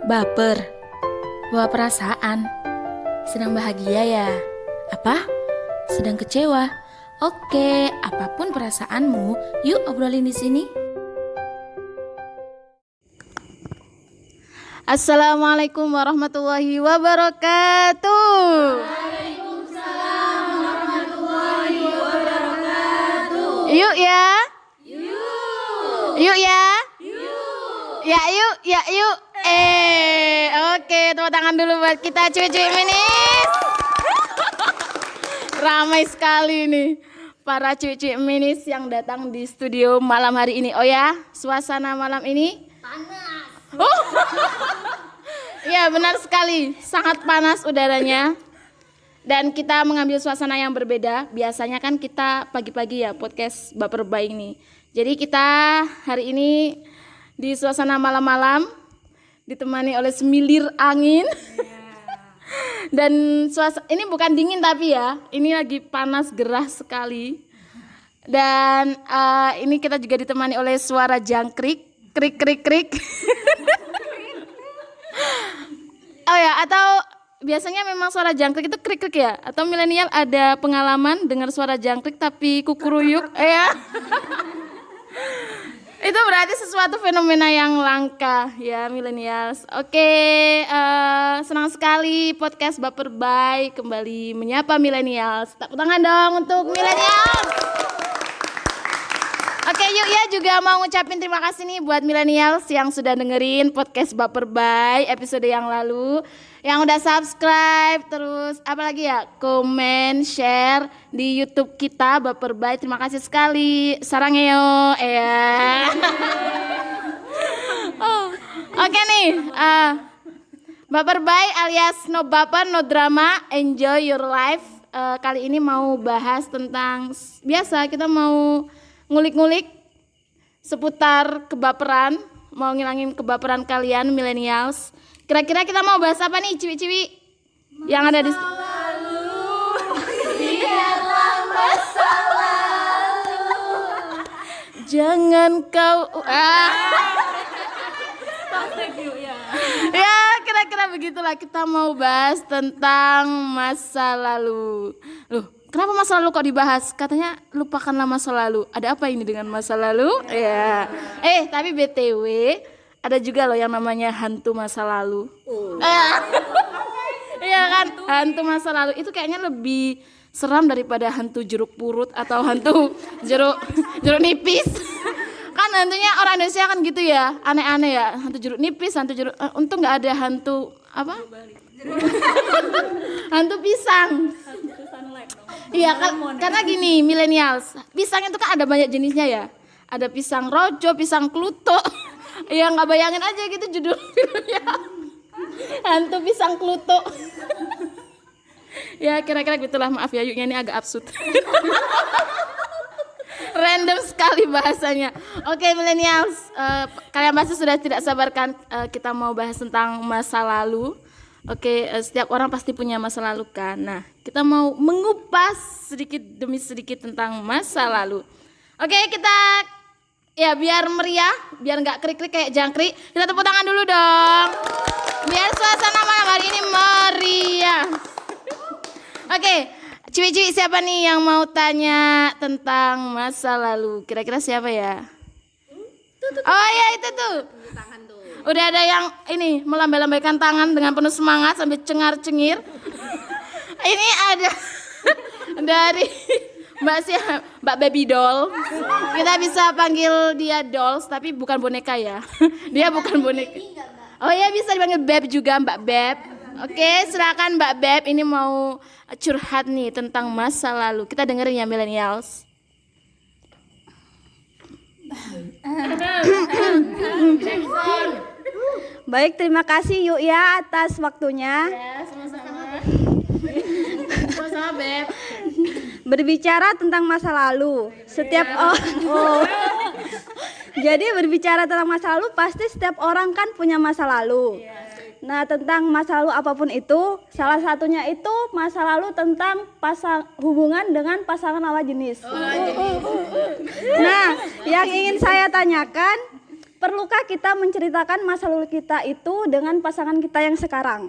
Baper, bawa perasaan. Sedang bahagia ya? Apa? Sedang kecewa? Oke, apapun perasaanmu, yuk obrolin di sini. Assalamualaikum warahmatullahi wabarakatuh. Waalaikumsalam warahmatullahi wabarakatuh. Yuk ya. Yuk ya. Ya yuk. Oke, tepuk tangan dulu buat kita cuy-cuy minis. Ramai sekali nih para cuy-cuy minis yang datang di studio malam hari ini. Oh ya, suasana malam ini Panas. ya benar sekali, sangat panas udaranya. Dan kita mengambil suasana yang berbeda. Biasanya kan kita pagi-pagi ya podcast Baper Baik nih. Jadi kita hari ini di suasana malam-malam ditemani oleh semilir angin. Dan ini bukan dingin tapi ya, ini lagi panas gerah sekali. Dan ini kita juga ditemani oleh suara jangkrik, krik. Oh ya, atau biasanya memang suara jangkrik itu krik ya? Atau milenial ada pengalaman dengar suara jangkrik tapi kukuruyuk? Ya. Itu berarti sesuatu fenomena yang langka ya millennials. Oke, senang sekali podcast Baper Baik kembali menyapa millennials. Tepuk tangan dong untuk millennials. Oke, yuk ya juga mau ngucapin terima kasih nih buat millennials yang sudah dengerin podcast Baper Baik episode yang lalu. Yang udah subscribe, terus apalagi ya, komen, share di YouTube kita Baper Baik. Terima kasih sekali. Sarangeo. Oke nih, Baper Baik alias no baper, no drama, enjoy your life. Kali ini mau bahas tentang, biasa kita mau ngulik-ngulik seputar kebaperan, mau ngilangin kebaperan kalian millennials. Kira-kira kita mau bahas apa nih ciwi-ciwi yang ada di jangan kau ya kira-kira begitulah, kita mau bahas tentang masa lalu. Loh, kenapa masa lalu kok dibahas? Katanya lupakanlah masa lalu. Ada apa ini dengan masa lalu? Ya. Tapi BTW ada juga loh yang namanya hantu masa lalu. Iya kan? Hantu masa lalu itu kayaknya lebih seram daripada hantu jeruk purut atau hantu jeruk nipis. Kan hantunya orang Indonesia kan gitu ya, aneh-aneh ya. Hantu jeruk nipis, hantu jeruk. Untung nggak ada hantu apa? Hantu pisang. Iya karena gini millennials, pisang itu kan ada banyak jenisnya ya. Ada pisang rojo, pisang kluto. Ya nggak bayangin aja gitu judul filmnya. Hantu pisang kluto. Ya kira-kira gitulah, maaf ya yuknya ini agak absurd. Random sekali bahasanya. Oke millennials, kalian pasti sudah tidak sabarkan kita mau bahas tentang masa lalu. Oke, setiap orang pasti punya masa lalu kan. Nah, kita mau mengupas sedikit demi sedikit tentang masa lalu. Oke, kita ya biar meriah, biar nggak krik-krik kayak jangkrik, kita tepuk tangan dulu dong. Biar suasana malam hari ini meriah. Oke, ciwi-ciwi siapa nih yang mau tanya tentang masa lalu? Kira-kira siapa ya? Oh ya itu tuh. Udah ada yang ini melambai-lambaikan tangan dengan penuh semangat sambil cengar-cengir. Ini ada dari Mbak Baby Doll. Kita bisa panggil dia Dolls tapi bukan boneka ya. Dia bukan boneka. Oh ya bisa dipanggil Beb juga, Mbak Beb. Oke, silakan Mbak Beb, ini mau curhat nih tentang masa lalu. Kita dengerin ya millennials. Baik, terima kasih Yuk ya atas waktunya. Ya, sama-sama. Sama-sama Beb. Berbicara tentang masa lalu, setiap Jadi berbicara tentang masa lalu pasti setiap orang kan punya masa lalu. Nah, tentang masa lalu apapun itu, salah satunya itu masa lalu tentang hubungan dengan pasangan lawan jenis. Nah, yang ingin saya tanyakan, perlukah kita menceritakan masa lalu kita itu dengan pasangan kita yang sekarang?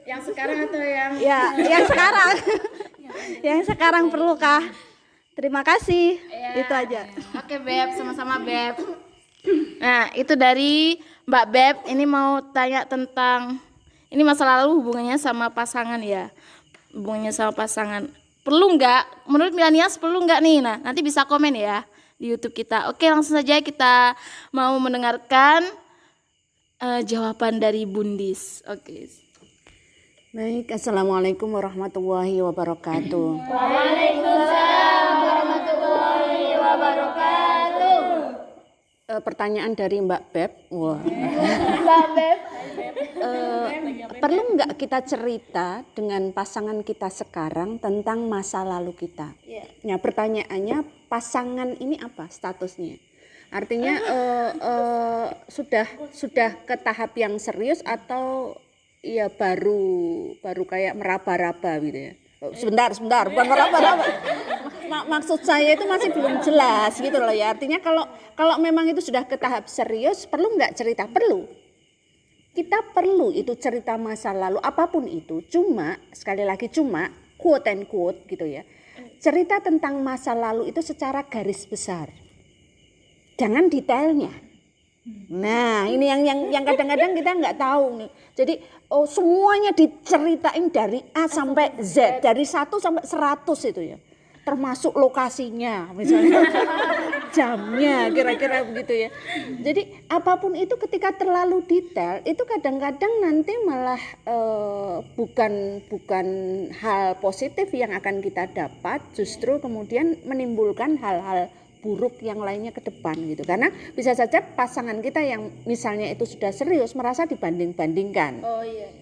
Yang sekarang atau yang Ya, yang sekarang. Yang sekarang perlukah? Terima kasih. Itu aja. Oke Beb, sama-sama Beb. Nah itu dari Mbak Beb. Ini mau tanya tentang ini masa lalu hubungannya sama pasangan ya. Hubungannya sama pasangan. Perlu nggak? Menurut milenials perlu nggak nih? Nah nanti bisa komen ya di YouTube kita. Oke langsung saja kita mau mendengarkan jawaban dari Bundis. Oke. Baik, Assalamualaikum warahmatullahi wabarakatuh. Pertanyaan dari Mbak Beb. Wah. Perlu nggak kita cerita dengan pasangan kita sekarang tentang masa lalu kita? Nah, pertanyaannya pasangan ini apa statusnya? Artinya sudah ke tahap yang serius atau ya baru kayak meraba-raba gitu ya? Sebentar, bukan meraba-raba. Maksud saya itu masih belum jelas gitu loh ya. Artinya kalau memang itu sudah ke tahap serius, perlu nggak cerita? Perlu. Kita perlu itu cerita masa lalu apapun itu. Cuma sekali lagi quote and quote gitu ya. Cerita tentang masa lalu itu secara garis besar. Jangan detailnya. Nah, ini yang kadang-kadang kita nggak tahu nih. Jadi semuanya diceritain dari A sampai Z, dari 1 sampai 100 itu ya. Termasuk lokasinya misalnya, jamnya kira-kira begitu ya. Jadi apapun itu ketika terlalu detail itu kadang-kadang nanti malah bukan hal positif yang akan kita dapat, justru kemudian menimbulkan hal-hal buruk yang lainnya ke depan gitu. Karena bisa saja pasangan kita yang misalnya itu sudah serius merasa dibanding-bandingkan. Oh iya.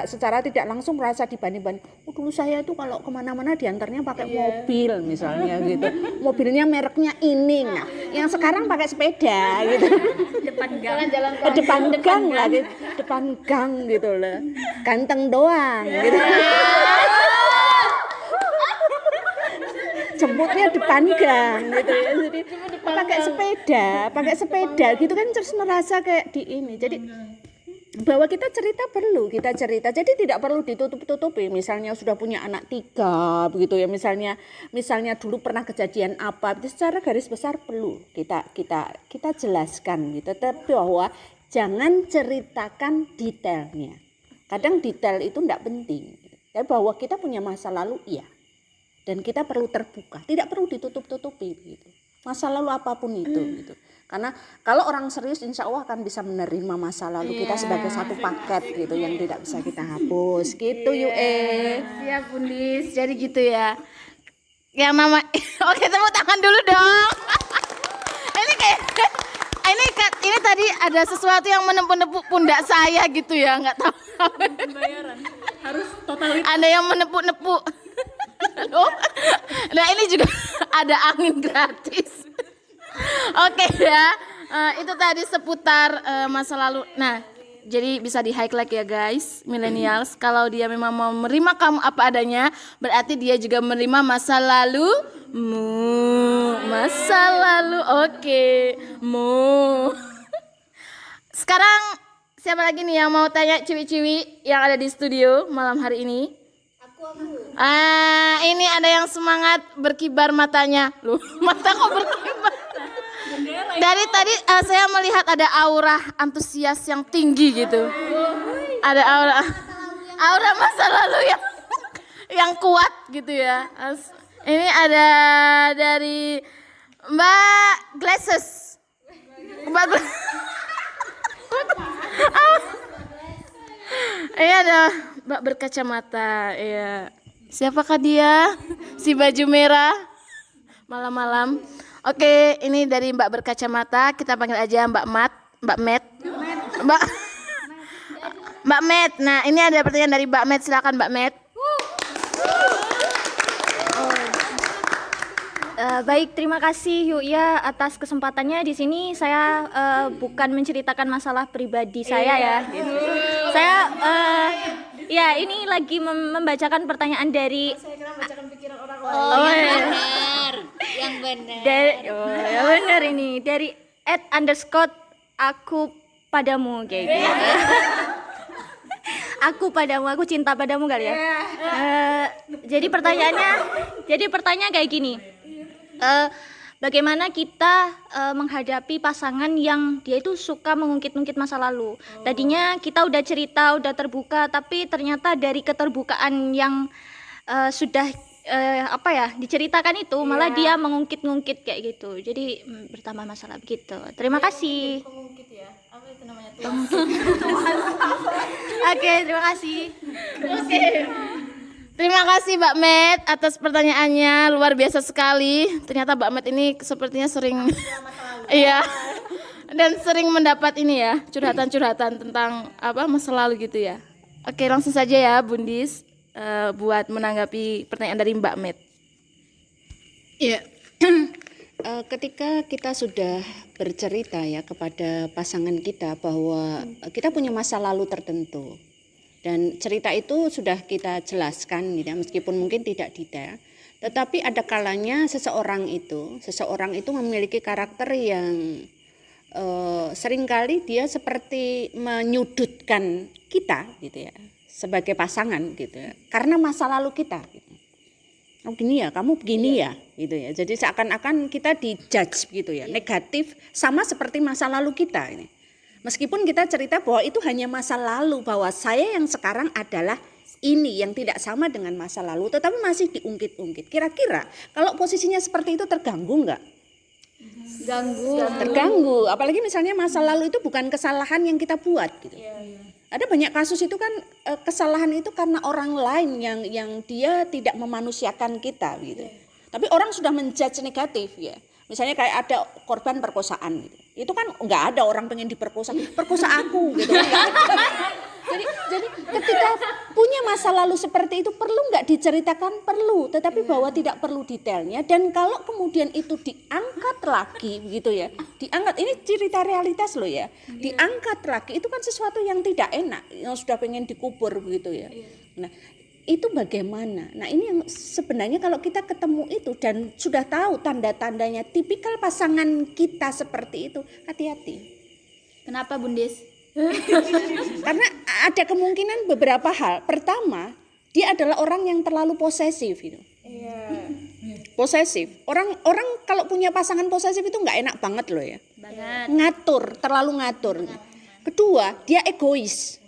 Secara tidak langsung merasa dibanding-banding. Oh, dulu saya itu kalau kemana-mana diantarnya pakai mobil misalnya gitu. Mobilnya mereknya ini. Nah, yang sekarang pakai sepeda gitu. Depan gang lah gitu. Depan gang gitu loh. Ganteng doang gitu. Jemputnya depan gang gitu ya. Jadi pakai sepeda gitu kan terus merasa kayak di ini. Jadi bahwa kita cerita perlu kita cerita. Jadi tidak perlu ditutup-tutupi. Misalnya sudah punya anak 3 begitu ya. Misalnya dulu pernah kejadian apa. Itu secara garis besar perlu kita jelaskan gitu. Tapi bahwa jangan ceritakan detailnya. Kadang detail itu tidak penting. Tapi bahwa kita punya masa lalu iya. Dan kita perlu terbuka, tidak perlu ditutup-tutupi gitu. Masa lalu apapun itu gitu. Karena kalau orang serius insya Allah akan bisa menerima masa lalu kita sebagai satu paket gitu yang tidak bisa kita hapus gitu Siap Bundis, jadi gitu ya. Yang nama oke tepuk tangan dulu dong. ini tadi ada sesuatu yang menepuk-nepuk pundak saya gitu ya, nggak tahu. Pembayaran harus totalitas. Ada yang menepuk-nepuk. Nah ini juga ada angin gratis. Oke ya, itu tadi seputar masa lalu. Nah jadi bisa di highlight ya guys, millennials. Kalau dia memang mau menerima kamu apa adanya, berarti dia juga menerima masa lalumu. Masa lalu, oke. Sekarang siapa lagi nih yang mau tanya ciwi-ciwi yang ada di studio malam hari ini? Ini ada yang semangat berkibar matanya. Loh, mata kok berkibar? Dari tadi saya melihat ada aura antusias yang tinggi gitu. Ada aura masa lalu yang kuat gitu ya. Ini ada dari Mbak Glasses. Ini ada Mbak berkacamata, ya. Siapakah dia? Si baju merah malam-malam. Oke, ini dari Mbak berkacamata. Kita panggil aja Mbak Met. Mbak Met. Nah, ini ada pertanyaan dari Mbak Met. Silakan Mbak Met. Baik, terima kasih Yuya atas kesempatannya. Di sini saya bukan menceritakan masalah pribadi saya ya. Gitu. Saya ya ini lagi membacakan pertanyaan dari. Saya kira membacakan pikiran orang lain. Yang benar. Yang benar ini dari @_. aku padamu kayak gitu. Aku padamu, aku cinta padamu kali ya. Jadi pertanyaannya kayak gini. Bagaimana kita menghadapi pasangan yang dia itu suka mengungkit-ungkit masa lalu. Tadinya kita udah cerita, udah terbuka, tapi ternyata dari keterbukaan yang sudah diceritakan itu malah dia mengungkit-ungkit kayak gitu. Jadi bertambah masalah begitu. Terima kasih. Pengungkit ya. Apa itu namanya? Oke, terima kasih. Oke. Terima kasih Mbak Met atas pertanyaannya, luar biasa sekali. Ternyata Mbak Met ini sepertinya sering iya. Dan sering mendapat ini ya, curhatan-curhatan tentang masa lalu gitu ya. Oke, langsung saja ya Bundis buat menanggapi pertanyaan dari Mbak Met. Iya. Ketika kita sudah bercerita ya kepada pasangan kita bahwa kita punya masa lalu tertentu dan cerita itu sudah kita jelaskan gitu ya, meskipun mungkin tidak detail, tetapi ada kalanya seseorang itu memiliki karakter yang seringkali dia seperti menyudutkan kita gitu ya sebagai pasangan gitu ya karena masa lalu kita gitu. Oh gini ya, kamu begini ya, gitu ya. Jadi seakan-akan kita dijudge gitu ya, negatif sama seperti masa lalu kita ini. Meskipun kita cerita bahwa itu hanya masa lalu, bahwa saya yang sekarang adalah ini yang tidak sama dengan masa lalu, tetapi masih diungkit-ungkit. Kira-kira kalau posisinya seperti itu terganggu enggak? Terganggu. Apalagi misalnya masa lalu itu bukan kesalahan yang kita buat gitu. Ada banyak kasus itu kan kesalahan itu karena orang lain yang dia tidak memanusiakan kita gitu. Tapi orang sudah menjudge negatif ya. Misalnya kayak ada korban perkosaan gitu. Itu kan enggak ada orang pengen diperkosa aku gitu kan. Jadi ketika punya masa lalu seperti itu perlu nggak diceritakan? Perlu, tetapi bahwa tidak perlu detailnya. Dan kalau kemudian itu diangkat lagi begitu ya, diangkat, ini cerita realitas loh ya, diangkat lagi itu kan sesuatu yang tidak enak, yang sudah pengen dikubur begitu ya. Nah itu bagaimana? Nah ini yang sebenarnya kalau kita ketemu itu dan sudah tahu tanda-tandanya tipikal pasangan kita seperti itu, hati-hati. Kenapa Bundis? Karena ada kemungkinan beberapa hal. Pertama, dia adalah orang yang terlalu posesif gitu. Posesif. Orang kalau punya pasangan posesif itu nggak enak banget loh ya. Ngatur, terlalu ngatur. Kedua, dia egois.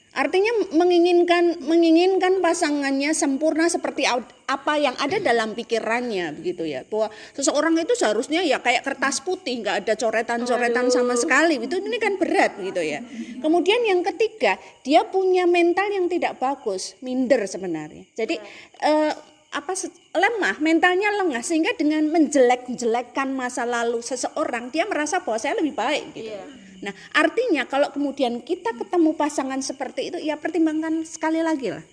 Artinya menginginkan pasangannya sempurna seperti apa yang ada dalam pikirannya begitu ya. Bahwa seseorang itu seharusnya ya kayak kertas putih, nggak ada coretan-coretan sama sekali. Itu ini kan berat gitu ya. Kemudian yang ketiga, dia punya mental yang tidak bagus, minder sebenarnya. Jadi lemah, mentalnya lengah sehingga dengan menjelek-jelekkan masa lalu seseorang, dia merasa bahwa saya lebih baik gitu. Nah, artinya kalau kemudian kita ketemu pasangan seperti itu, ya pertimbangkan sekali lagi lah.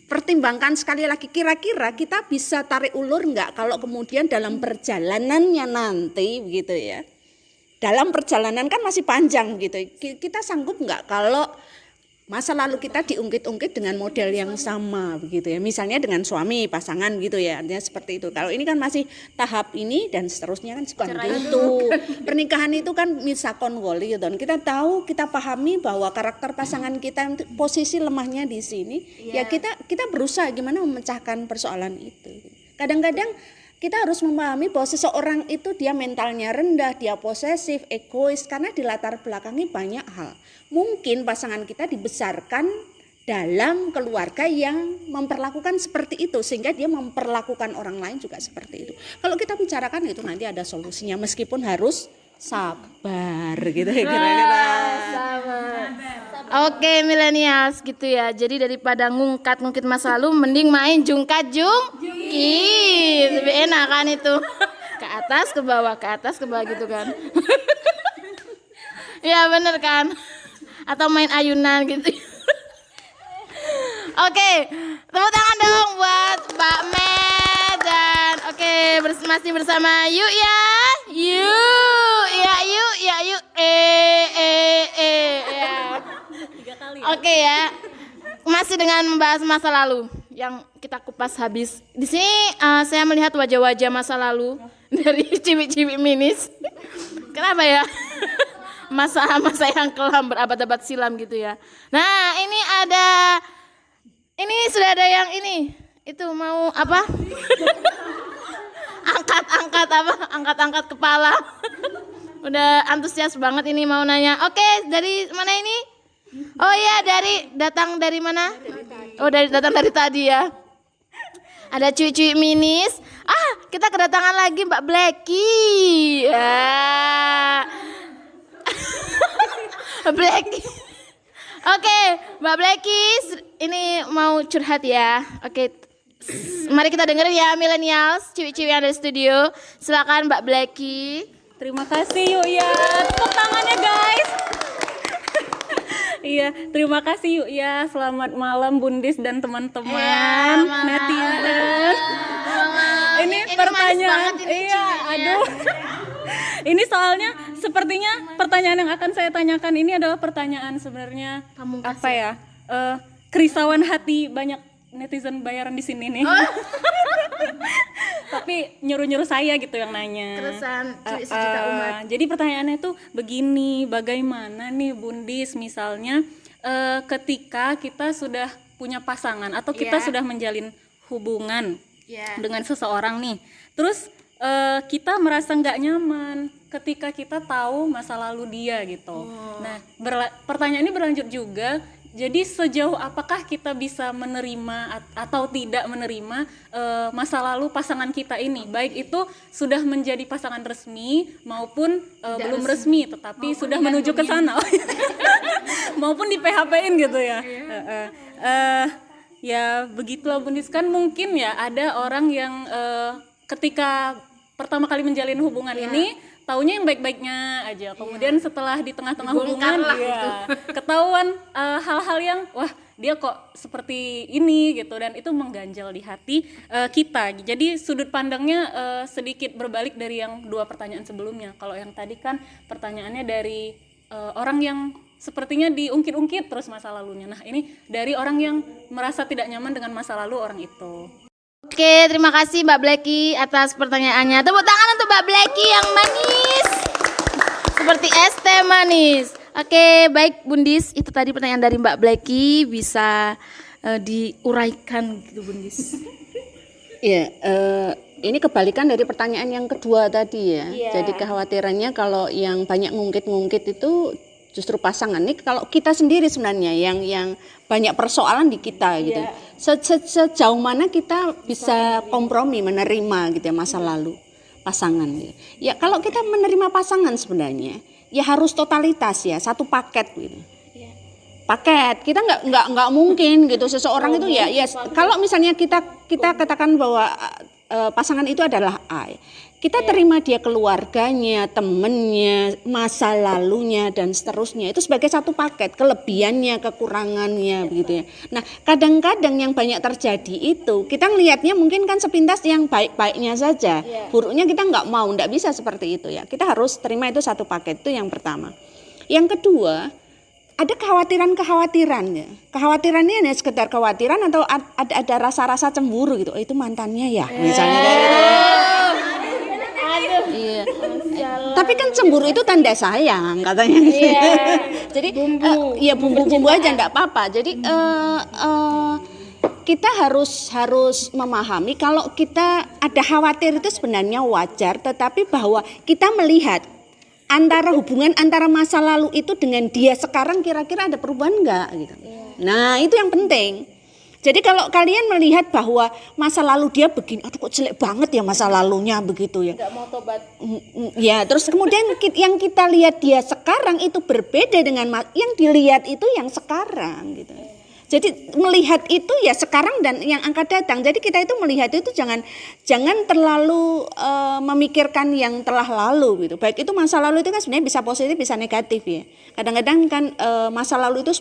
Pertimbangkan sekali lagi, kira-kira kita bisa tarik ulur enggak kalau kemudian dalam perjalanannya nanti begitu ya. Dalam perjalanan kan masih panjang gitu. Kita sanggup enggak kalau masa lalu kita diungkit-ungkit dengan model yang sama begitu ya. Misalnya dengan suami, pasangan gitu ya. Artinya seperti itu. Kalau ini kan masih tahap ini dan seterusnya kan bukan gitu. Pernikahan itu kan misakon woli gitu. Kita tahu, kita pahami bahwa karakter pasangan kita posisi lemahnya di sini. Ya kita berusaha gimana memecahkan persoalan itu. Kadang-kadang kita harus memahami bahwa seseorang itu dia mentalnya rendah, dia posesif, egois karena di latar belakangi banyak hal. Mungkin pasangan kita dibesarkan dalam keluarga yang memperlakukan seperti itu sehingga dia memperlakukan orang lain juga seperti itu. Kalau kita bicarakan itu nanti ada solusinya meskipun harus sabar gitu ya kira-kira. Oke millennials gitu ya. Jadi daripada ngungkit masa lalu mending main jungkit. Lebih enak kan itu. Ke atas ke bawah gitu kan. Ya bener kan. Atau main ayunan gitu. Oke, tepuk tangan dong buat Mbak Med dan masih bersama Yuk ya. Yuk. Ya. Oke ya. Masih dengan membahas masa lalu yang kita kupas habis. Di sini saya melihat wajah-wajah masa lalu dari ciwi-ciwi minis. Kenapa ya? masa-masa yang kelam berabad-abad silam gitu ya. Nah, ini sudah ada yang ini. Itu mau apa? Angkat-angkat kepala. Udah antusias banget ini mau nanya. Oke, dari mana ini? Oh iya, datang dari mana? Datang dari tadi ya. Ada cuy-cuy minis. Kita kedatangan lagi Mbak Blacky. Blacky. Oke, Mbak Blacky, ini mau curhat ya. Oke, mari kita dengerin ya millennials, ciwi-ciwi yang ada di studio. Silakan Mbak Blacky. Terima kasih yuk ya. Tepuk tangannya guys. Iya, terima kasih yuk ya. Selamat malam Bundis dan teman-teman netizen. Ini pertanyaan. Iya, aduh. Ini soalnya sepertinya pertanyaan yang akan saya tanyakan ini adalah pertanyaan sebenarnya apa ya? Kerisauan hati banyak netizen bayaran di sini nih. Tapi nyuruh-nyuruh saya gitu yang nanya. Keresahan sejuta umat. Jadi pertanyaannya tuh begini, bagaimana nih Bundis misalnya ketika kita sudah punya pasangan atau kita sudah menjalin hubungan dengan seseorang nih, terus kita merasa nggak nyaman ketika kita tahu masa lalu dia gitu. Nah, pertanyaan ini berlanjut juga. Jadi sejauh apakah kita bisa menerima atau tidak menerima masa lalu pasangan kita ini, baik itu sudah menjadi pasangan resmi maupun belum resmi tetapi sudah menuju ke sana, maupun di PHP-in gitu ya. Ya begitulah Bundis, kan mungkin ya ada orang yang ketika pertama kali menjalin hubungan ini taunya yang baik-baiknya aja, kemudian setelah di tengah-tengah hubungan ketahuan hal-hal yang wah dia kok seperti ini gitu, dan itu mengganjal di hati kita. Jadi sudut pandangnya sedikit berbalik dari yang dua pertanyaan sebelumnya. Kalau yang tadi kan pertanyaannya dari orang yang sepertinya diungkit-ungkit terus masa lalunya. Nah ini dari orang yang merasa tidak nyaman dengan masa lalu orang itu. Oke, terima kasih Mbak Blacky atas pertanyaannya. Tepuk tangan untuk Mbak Blacky yang manis. Seperti es teh manis. Oke, baik Bundis, itu tadi pertanyaan dari Mbak Blacky, bisa diuraikan gitu Bundis. Iya, ini kebalikan dari pertanyaan yang kedua tadi ya. Jadi kekhawatirannya kalau yang banyak ngungkit-ngungkit itu justru pasangan. Ini kalau kita sendiri sebenarnya yang banyak persoalan di kita gitu. Sejauh mana kita bisa kompromi menerima gitu ya masa lalu pasangan gitu. Ya kalau kita menerima pasangan sebenarnya ya harus totalitas ya, satu paket gitu. Paket. Kita nggak mungkin gitu seseorang itu ya kalau misalnya kita katakan bahwa pasangan itu adalah A. Kita terima dia keluarganya, temennya, masa lalunya dan seterusnya. Itu sebagai satu paket, kelebihannya, kekurangannya begitu ya. Nah, kadang-kadang yang banyak terjadi itu kita ngelihatnya mungkin kan sepintas yang baik-baiknya saja. Buruknya kita nggak mau, nggak bisa seperti itu ya. Kita harus terima itu satu paket, itu yang pertama. Yang kedua, ada kekhawatiran-kekhawatiran ya. Kekhawatirannya hanya sekedar kekhawatiran atau ada rasa-rasa cemburu gitu. Oh, itu mantannya ya, misalnya kayak gitu. Iya. Tapi kan cemburu itu tanda sayang katanya. Jadi bumbu-bumbu aja enggak apa-apa. Jadi kita harus memahami kalau kita ada khawatir itu sebenarnya wajar, tetapi bahwa kita melihat antara hubungan antara masa lalu itu dengan dia sekarang kira-kira ada perubahan enggak gitu. Nah, itu yang penting. Jadi kalau kalian melihat bahwa masa lalu dia begini, aduh kok jelek banget ya masa lalunya begitu ya. Enggak mau tobat. Ya, terus kemudian yang kita lihat dia sekarang itu berbeda dengan yang dilihat itu yang sekarang gitu. Jadi melihat itu ya sekarang dan yang akan datang. Jadi kita itu melihat itu jangan terlalu memikirkan yang telah lalu gitu. Baik itu masa lalu itu kan sebenarnya bisa positif bisa negatif ya. Kadang-kadang kan masa lalu itu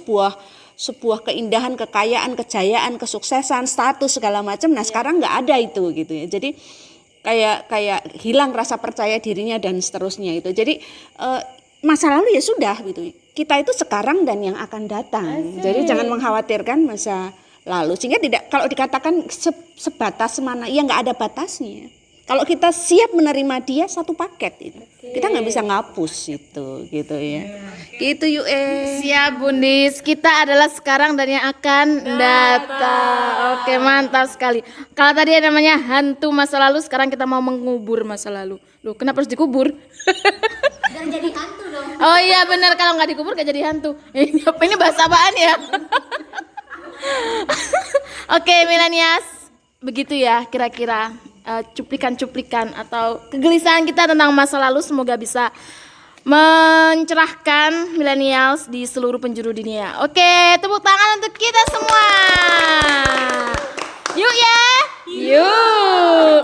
sebuah keindahan, kekayaan, kejayaan, kesuksesan, status segala macam. Nah, sekarang nggak ada itu gitu ya. Jadi kayak hilang rasa percaya dirinya dan seterusnya itu. Jadi masa lalu ya sudah gitu. Kita itu sekarang dan yang akan datang. Jadi jangan mengkhawatirkan masa lalu. Sehingga tidak kalau dikatakan sebatas mana, ya nggak ada batasnya. Kalau kita siap menerima dia satu paket itu. Kita nggak bisa ngapus itu gitu ya. Gitu yuk Siap Bundis, kita adalah sekarang dan yang akan datang. Oke, mantap sekali. Kalau tadi namanya hantu masa lalu, sekarang kita mau mengubur masa lalu. Loh, kenapa harus dikubur? Dan jadi hantu dong. Oh iya benar, kalau nggak dikubur gak jadi hantu. Ini bahasa apaan ya? Oke, milenials, begitu ya kira-kira cuplikan-cuplikan atau kegelisahan kita tentang masa lalu, semoga bisa mencerahkan millennials di seluruh penjuru dunia. Oke, tepuk tangan untuk kita semua. Yuk ya. Yuk.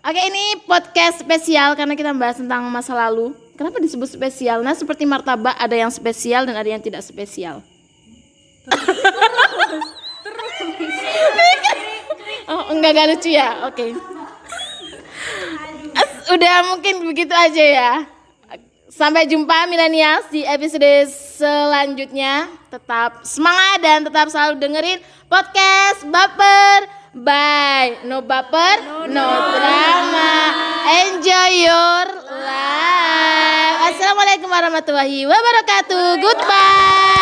Oke, ini podcast spesial karena kita membahas tentang masa lalu. Kenapa disebut spesial? Nah, seperti martabak ada yang spesial dan ada yang tidak spesial. Oh, enggak lucu ya? Oke. Udah mungkin begitu aja ya. Sampai jumpa milenials di episode selanjutnya. Tetap semangat dan tetap selalu dengerin podcast Baper. Bye. No baper, no drama. Enjoy your life. Assalamualaikum warahmatullahi wabarakatuh. Goodbye.